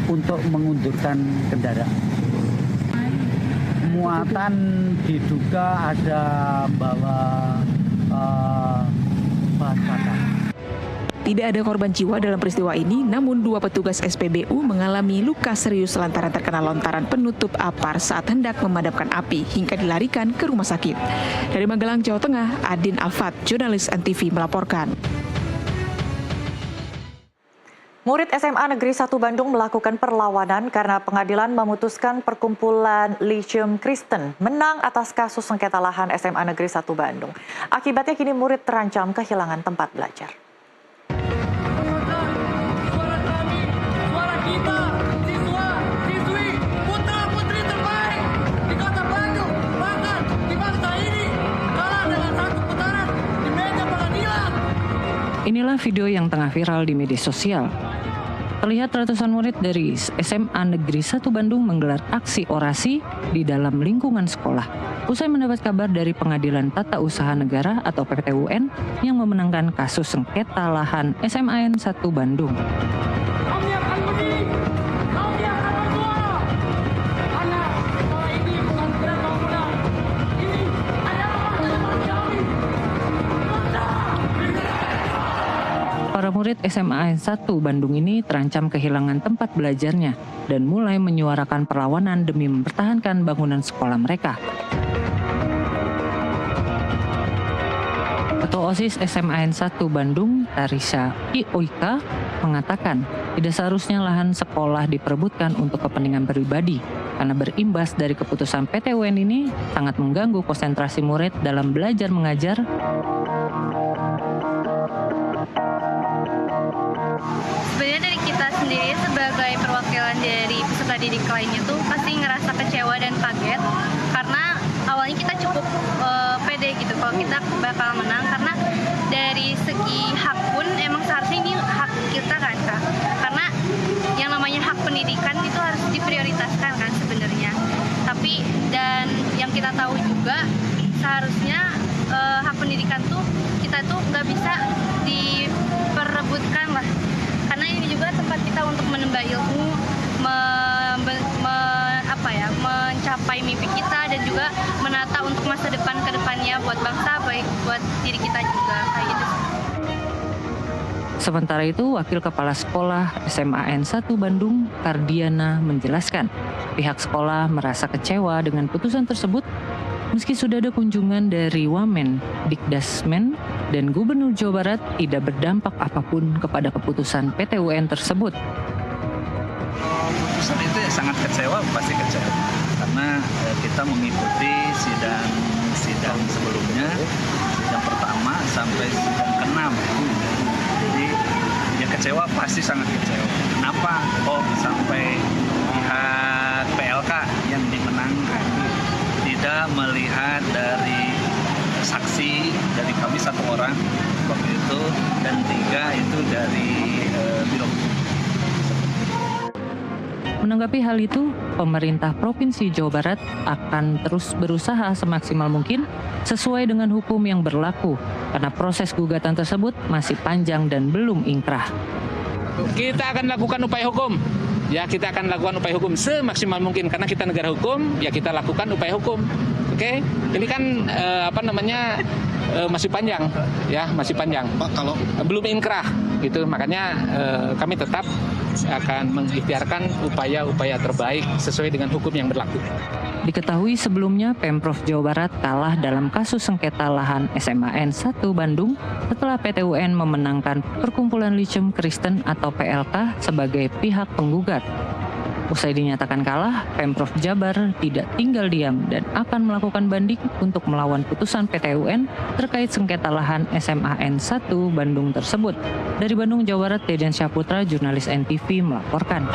untuk mengundurkan kendaraan. Muatan diduga ada bawa bahan bakar. Tidak ada korban jiwa dalam peristiwa ini, namun 2 petugas SPBU mengalami luka serius lantaran terkena lontaran penutup apar saat hendak memadamkan api hingga dilarikan ke rumah sakit. Dari Magelang, Jawa Tengah, Adin Alfat, jurnalis NTV melaporkan. Murid SMA Negeri 1 Bandung melakukan perlawanan karena pengadilan memutuskan perkumpulan Lyceum Kristen menang atas kasus sengketa lahan SMA Negeri 1 Bandung. Akibatnya kini murid terancam kehilangan tempat belajar. Inilah video yang tengah viral di media sosial. Terlihat ratusan murid dari SMA Negeri 1 Bandung menggelar aksi orasi di dalam lingkungan sekolah. Usai mendapat kabar dari Pengadilan Tata Usaha Negara atau PTUN yang memenangkan kasus sengketa lahan SMAN 1 Bandung. Para murid SMAN 1 Bandung ini terancam kehilangan tempat belajarnya dan mulai menyuarakan perlawanan demi mempertahankan bangunan sekolah mereka. Ketua OSIS SMAN 1 Bandung, Tarisha Ioika, mengatakan tidak seharusnya lahan sekolah diperebutkan untuk kepentingan pribadi karena berimbas dari keputusan PTUN ini sangat mengganggu konsentrasi murid dalam belajar mengajar. Sebenarnya dari kita sendiri sebagai perwakilan dari peserta didik lainnya tuh pasti ngerasa kecewa dan kaget karena awalnya kita cukup pede gitu kalau kita bakal menang karena dari segi hak pun emang seharusnya ini hak kita kan Kak. Karena yang namanya hak pendidikan itu harus diprioritaskan kan sebenarnya. Tapi dan yang kita tahu juga seharusnya hak pendidikan tuh kita tuh nggak bisa diperebutkan lah. Karena ini juga tempat kita untuk menimba ilmu, mencapai mimpi kita dan juga menata untuk masa depan ke depannya buat bangsa, baik buat diri kita juga kayak gitu. Sementara itu, Wakil Kepala Sekolah SMAN 1 Bandung, Kardiana, menjelaskan pihak sekolah merasa kecewa dengan putusan tersebut meski sudah ada kunjungan dari Wamen, Dikdasmen, dan Gubernur Jawa Barat tidak berdampak apapun kepada keputusan PTUN tersebut. Putusan itu ya sangat kecewa, pasti kecewa. Karena kita mengikuti sidang sebelumnya, sidang pertama sampai sidang ke-6. Jadi ya kecewa, pasti sangat kecewa. Kenapa kok sampai pihak PLK yang dimenangkan tidak melihat dari saksi dari kami 1 orang waktu itu dan 3 itu dari Biro. Menanggapi hal itu, pemerintah Provinsi Jawa Barat akan terus berusaha semaksimal mungkin sesuai dengan hukum yang berlaku karena proses gugatan tersebut masih panjang dan belum ingkrah. Kita akan lakukan upaya hukum. Ya, kita akan lakukan upaya hukum semaksimal mungkin karena kita negara hukum, ya kita lakukan upaya hukum. Oke, ini kan masih panjang, ya masih panjang. Pak, kalau belum inkrah, gitu, makanya kami tetap akan mengikhtiarkan upaya-upaya terbaik sesuai dengan hukum yang berlaku. Diketahui sebelumnya Pemprov Jawa Barat kalah dalam kasus sengketa lahan SMAN 1 Bandung setelah PTUN memenangkan Perkumpulan Lyceum Kristen atau PLK sebagai pihak penggugat. Usai dinyatakan kalah, Pemprov Jabar tidak tinggal diam dan akan melakukan banding untuk melawan putusan PTUN terkait sengketa lahan SMAN 1 Bandung tersebut. Dari Bandung, Jawa Barat, Deden Syahputra, jurnalis NTV melaporkan.